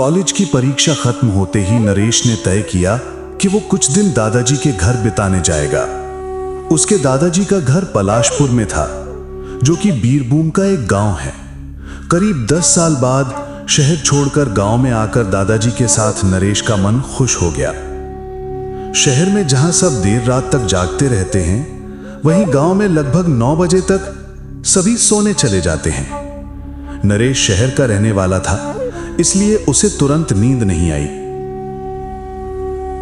College की परीक्षा खत्म होते ही नरेश ने तय किया कि वो कुछ दिन दादाजी के घर बिताने जाएगा। उसके दादाजी का घर पलाशपुर में था, जो कि बीरभूम का एक गांव है। करीब 10 साल बाद शहर छोड़कर गांव में आकर दादाजी के साथ नरेश का मन खुश हो गया। शहर में जहां सब देर रात तक जागते रहते हैं, वहीं गांव में लगभग 9 बजे तक सभी सोने चले जाते हैं। नरेश शहर का रहने वाला था, इसलिए उसे तुरंत नींद नहीं आई।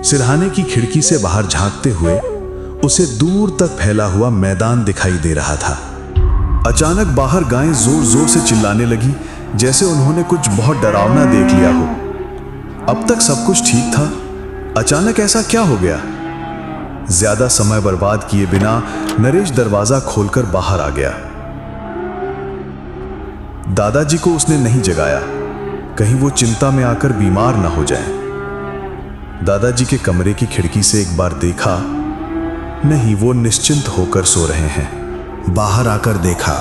सिरहाने की खिड़की से बाहर झांकते हुए उसे दूर तक फैला हुआ मैदान दिखाई दे रहा था। अचानक बाहर गायें जोर जोर से चिल्लाने लगी, जैसे उन्होंने कुछ बहुत डरावना देख लिया हो। अब तक सब कुछ ठीक था, अचानक ऐसा क्या हो गया? ज्यादा समय बर्बाद किए बिना नरेश दरवाजा खोलकर बाहर आ गया। दादाजी को उसने नहीं जगाया, कहीं वो चिंता में आकर बीमार ना हो जाएं। दादाजी के कमरे की खिड़की से एक बार देखा, नहीं, वो निश्चिंत होकर सो रहे हैं। बाहर आकर देखा,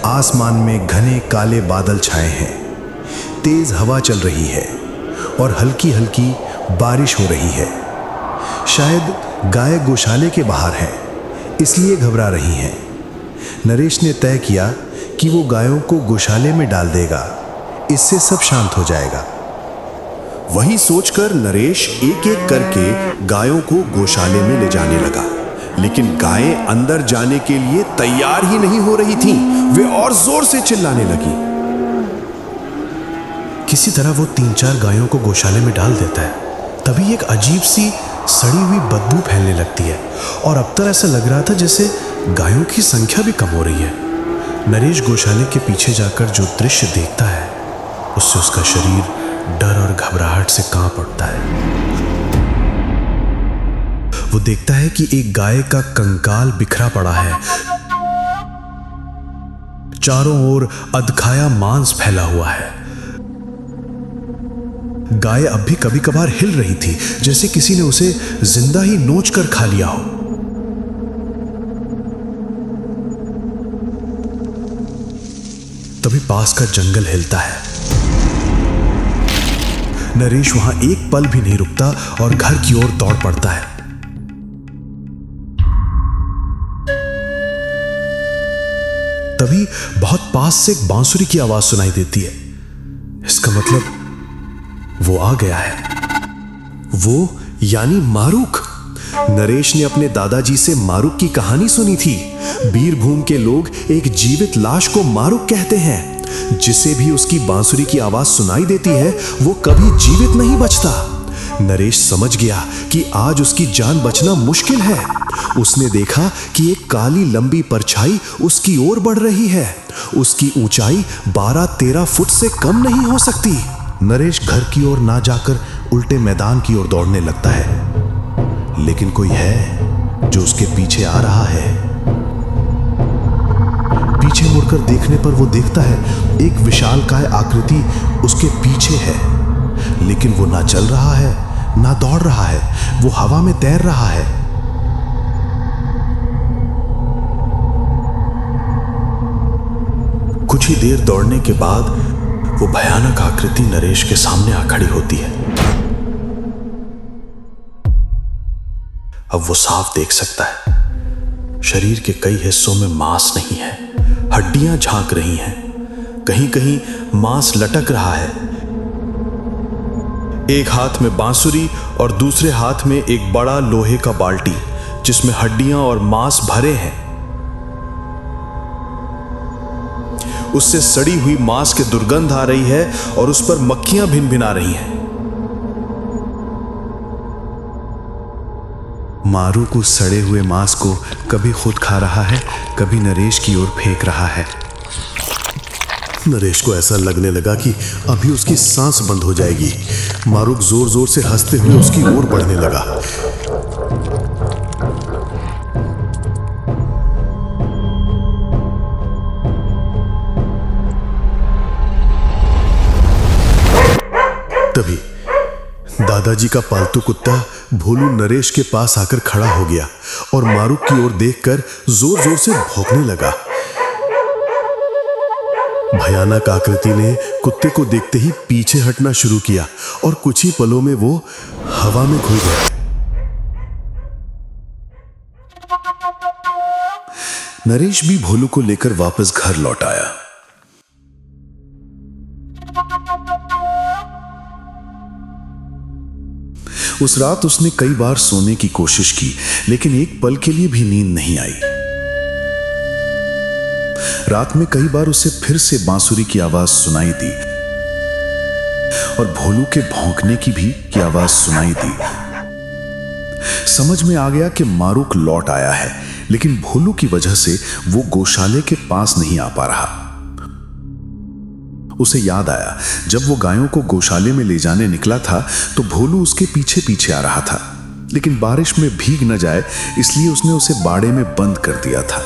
आसमान में घने काले बादल छाए हैं, तेज हवा चल रही है और हल्की हल्की बारिश हो रही है। शायद गाय गौशाले के बाहर है, इसलिए घबरा रही हैं। नरेश ने तय किया कि वो गायों को गौशाले में डाल देगा, इससे सब शांत हो जाएगा। वही सोचकर नरेश एक एक करके गायों को गौशाले में ले जाने लगा, लेकिन गायें अंदर जाने के लिए तैयार ही नहीं हो रही थीं। वे और जोर से चिल्लाने लगी। किसी तरह वो 3-4 गायों को गौशाले में डाल देता है, तभी एक अजीब सी सड़ी हुई बदबू फैलने लगती है और अब तक ऐसा लग रहा था जैसे गायों की संख्या भी कम हो रही है। नरेश गौशाले के पीछे जाकर जो दृश्य देखता है, उससे उसका शरीर डर और घबराहट से कांप उठता है। वो देखता है कि एक गाय का कंकाल बिखरा पड़ा है, चारों ओर अधखाया मांस फैला हुआ है। गाय अब भी कभी कभार हिल रही थी, जैसे किसी ने उसे जिंदा ही नोच कर खा लिया हो। तभी पास का जंगल हिलता है। नरेश वहां एक पल भी नहीं रुकता और घर की ओर दौड़ पड़ता है। तभी बहुत पास से एक बांसुरी की आवाज सुनाई देती है। इसका मतलब वो आ गया है। वो यानी मारूक। नरेश ने अपने दादाजी से मारूक की कहानी सुनी थी। बीरभूम के लोग एक जीवित लाश को मारूक कहते हैं। जिसे भी उसकी बांसुरी की आवाज सुनाई देती है, वो कभी जीवित नहीं बचता। नरेश समझ गया कि आज उसकी जान बचना मुश्किल है। उसने देखा कि एक काली लंबी परछाई उसकी ओर बढ़ रही है। उसकी ऊंचाई 12-13 फुट से कम नहीं हो सकती। नरेश घर की ओर ना जाकर उल्टे मैदान की ओर दौड़ने लगता है, लेकिन कोई है जो उसके पीछे आ रहा है। पीछे मुड़कर देखने पर वो देखता है एक विशालकाय आकृति उसके पीछे है, लेकिन वो ना चल रहा है ना दौड़ रहा है, वो हवा में तैर रहा है। कुछ ही देर दौड़ने के बाद वो भयानक आकृति नरेश के सामने आ खड़ी होती है। अब वो साफ देख सकता है। शरीर के कई हिस्सों में मांस नहीं है, हड्डियां झांक रही हैं, कहीं कहीं मांस लटक रहा है। एक हाथ में बांसुरी और दूसरे हाथ में एक बड़ा लोहे का बाल्टी, जिसमें हड्डियां और मांस भरे हैं। उससे सड़ी हुई मांस की दुर्गंध आ रही है और उस पर मक्खियां भिनभिना रही हैं। मारूक उस सड़े हुए मांस को कभी खुद खा रहा है, कभी नरेश की ओर फेंक रहा है। नरेश को ऐसा लगने लगा कि अभी उसकी सांस बंद हो जाएगी। मारूक जोर जोर से हंसते हुए उसकी ओर बढ़ने लगा। तभी दादाजी का पालतू कुत्ता भोलू नरेश के पास आकर खड़ा हो गया और मारूक की ओर देखकर जोर जोर से भौंकने लगा। भयानक आकृति ने कुत्ते को देखते ही पीछे हटना शुरू किया और कुछ ही पलों में वो हवा में खो गया। नरेश भी भोलू को लेकर वापस घर लौट आया। उस रात उसने कई बार सोने की कोशिश की, लेकिन एक पल के लिए भी नींद नहीं आई। रात में कई बार उसे फिर से बांसुरी की आवाज सुनाई दी और भोलू के भौंकने की आवाज सुनाई दी। समझ में आ गया कि मारूक लौट आया है, लेकिन भोलू की वजह से वो गौशाले के पास नहीं आ पा रहा। उसे याद आया, जब वो गायों को गौशाले में ले जाने निकला था तो भोलू उसके पीछे पीछे आ रहा था, लेकिन बारिश में भीग न जाए इसलिए उसने उसे बाड़े में बंद कर दिया था।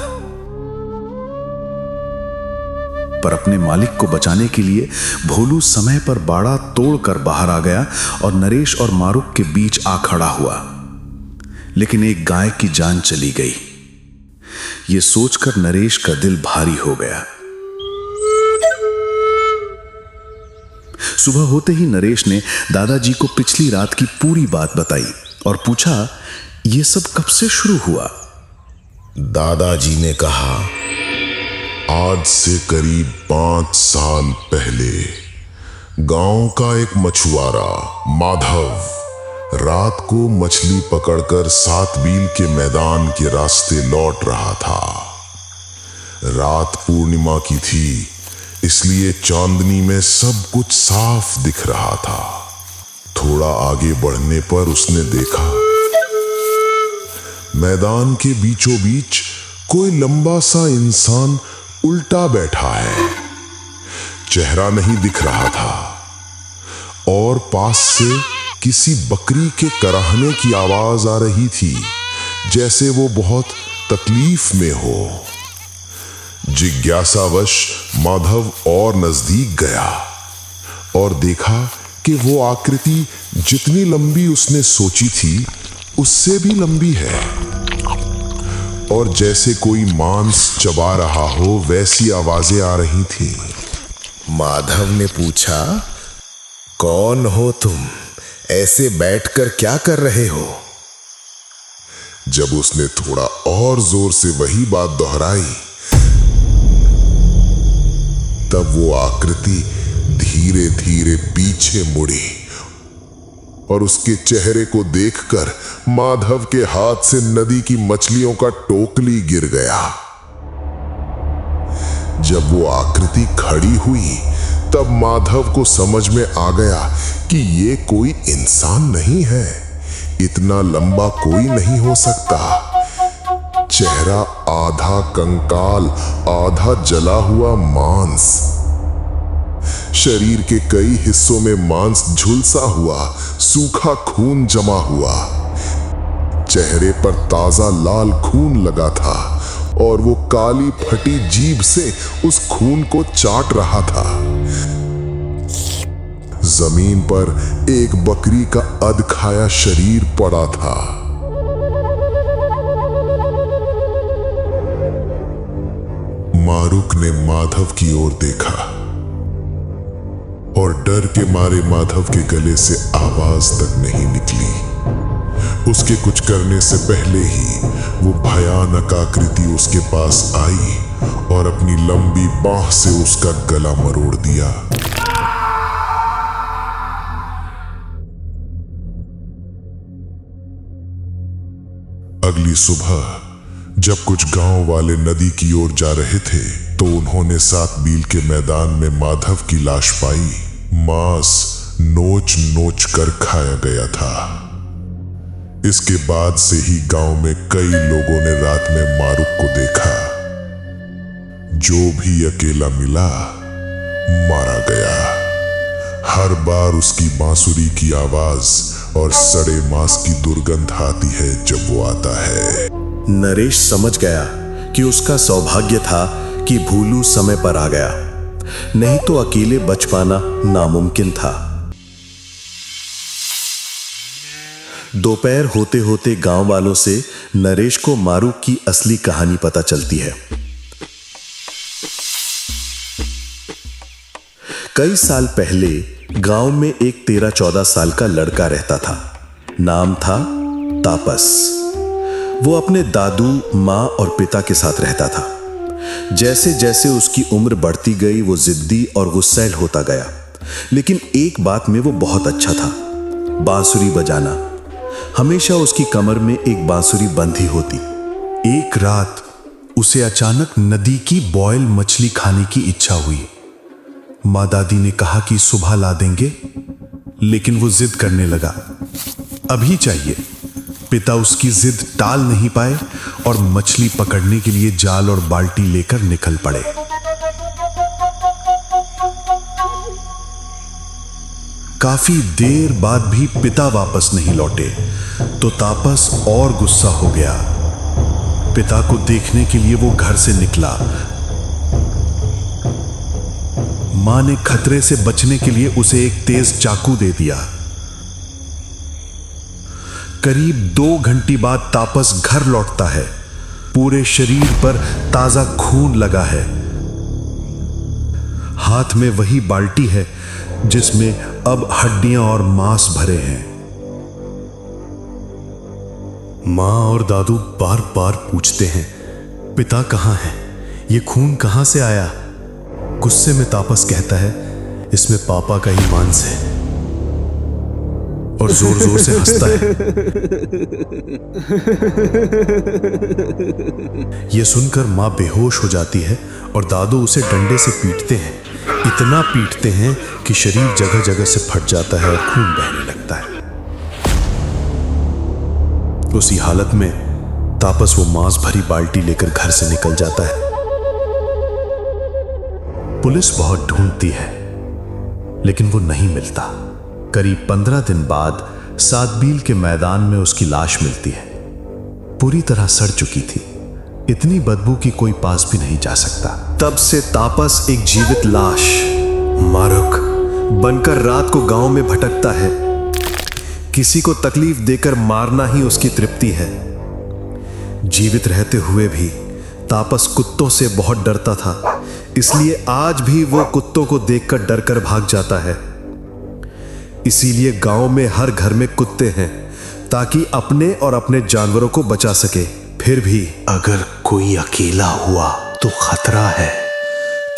पर अपने मालिक को बचाने के लिए भोलू समय पर बाड़ा तोड़कर बाहर आ गया और नरेश और मारूक के बीच आ खड़ा हुआ। लेकिन एक गाय की जान चली गई। यह सोचकर नरेश का दिल भारी हो गया। सुबह होते ही नरेश ने दादाजी को पिछली रात की पूरी बात बताई और पूछा, यह सब कब से शुरू हुआ? दादाजी ने कहा, आज से करीब 5 साल पहले गांव का एक मछुआरा माधव रात को मछली पकड़कर 7 मील के मैदान के रास्ते लौट रहा था। रात पूर्णिमा की थी, इसलिए चांदनी में सब कुछ साफ दिख रहा था। थोड़ा आगे बढ़ने पर उसने देखा, मैदान के बीचों बीच कोई लंबा सा इंसान उल्टा बैठा है। चेहरा नहीं दिख रहा था और पास से किसी बकरी के कराहने की आवाज आ रही थी, जैसे वो बहुत तकलीफ में हो। जिज्ञासावश माधव और नजदीक गया और देखा कि वो आकृति जितनी लंबी उसने सोची थी उससे भी लंबी है और जैसे कोई मांस चबा रहा हो वैसी आवाजें आ रही थी। माधव ने पूछा, कौन हो तुम? ऐसे बैठकर क्या कर रहे हो? जब उसने थोड़ा और जोर से वही बात दोहराई, तब वो आकृति धीरे धीरे पीछे मुड़ी और उसके चेहरे को देखकर माधव के हाथ से नदी की मछलियों का टोकली गिर गया। जब वो आकृति खड़ी हुई तब माधव को समझ में आ गया कि ये कोई इंसान नहीं है। इतना लंबा कोई नहीं हो सकता। चेहरा आधा कंकाल, आधा जला हुआ मांस। शरीर के कई हिस्सों में मांस झुलसा हुआ, सूखा खून जमा हुआ। चेहरे पर ताजा लाल खून लगा था और वो काली फटी जीभ से उस खून को चाट रहा था। जमीन पर एक बकरी का अधखाया शरीर पड़ा था। मारूक ने माधव की ओर देखा और डर के मारे माधव के गले से आवाज तक नहीं निकली। उसके कुछ करने से पहले ही वो भयानक आकृति उसके पास आई और अपनी लंबी बांह से उसका गला मरोड़ दिया। अगली सुबह जब कुछ गांव वाले नदी की ओर जा रहे थे तो उन्होंने 7 मील के मैदान में माधव की लाश पाई। मांस नोच नोच कर खाया गया था। इसके बाद से ही गांव में कई लोगों ने रात में मारूक को देखा। जो भी अकेला मिला मारा गया। हर बार उसकी बांसुरी की आवाज और सड़े मांस की दुर्गंध आती है जब वो आता है। नरेश समझ गया कि उसका सौभाग्य था कि भोलू समय पर आ गया, नहीं तो अकेले बच पाना नामुमकिन था। दोपहर होते होते गांव वालों से नरेश को मारूक की असली कहानी पता चलती है। कई साल पहले गांव में एक 13-14 साल का लड़का रहता था। नाम था तापस। वो अपने दादू, माँ और पिता के साथ रहता था। जैसे जैसे उसकी उम्र बढ़ती गई वो जिद्दी और गुस्सैल होता गया, लेकिन एक बात में वो बहुत अच्छा था, बांसुरी बजाना। हमेशा उसकी कमर में एक बांसुरी बंधी होती। एक रात उसे अचानक नदी की बॉयल मछली खाने की इच्छा हुई। माँ दादी ने कहा कि सुबह ला देंगे, लेकिन वो जिद करने लगा, अभी चाहिए। पिता उसकी जिद टाल नहीं पाए और मछली पकड़ने के लिए जाल और बाल्टी लेकर निकल पड़े। काफी देर बाद भी पिता वापस नहीं लौटे तो तापस और गुस्सा हो गया। पिता को देखने के लिए वो घर से निकला। मां ने खतरे से बचने के लिए उसे एक तेज चाकू दे दिया। करीब 2 घंटे बाद तापस घर लौटता है। पूरे शरीर पर ताजा खून लगा है। हाथ में वही बाल्टी है जिसमें अब हड्डियां और मांस भरे हैं। मां और दादू बार बार पूछते हैं, पिता कहां है? ये खून कहां से आया? गुस्से में तापस कहता है, इसमें पापा का ही मांस है, और जोर जोर से हंसता है। यह सुनकर मां बेहोश हो जाती है और दादू उसे डंडे से पीटते हैं। इतना पीटते हैं कि शरीर जगह जगह से फट जाता है और खून बहने लगता है। उसी हालत में तापस वो मांस भरी बाल्टी लेकर घर से निकल जाता है। पुलिस बहुत ढूंढती है, लेकिन वो नहीं मिलता। करीब 15 दिन बाद सातबील के मैदान में उसकी लाश मिलती है। पूरी तरह सड़ चुकी थी। इतनी बदबू कि कोई पास भी नहीं जा सकता। तब से तापस एक जीवित लाश, मारुक बनकर रात को गांव में भटकता है। किसी को तकलीफ देकर मारना ही उसकी तृप्ति है। जीवित रहते हुए भी तापस कुत्तों से बहुत डरता था, इसलिए आज भी वो कुत्तों को देखकर डरकर भाग जाता है। इसीलिए गांव में हर घर में कुत्ते हैं, ताकि अपने और अपने जानवरों को बचा सके। फिर भी अगर कोई अकेला हुआ तो खतरा है,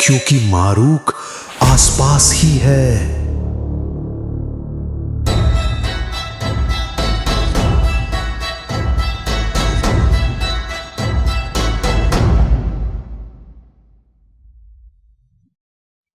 क्योंकि मारूक आसपास ही है।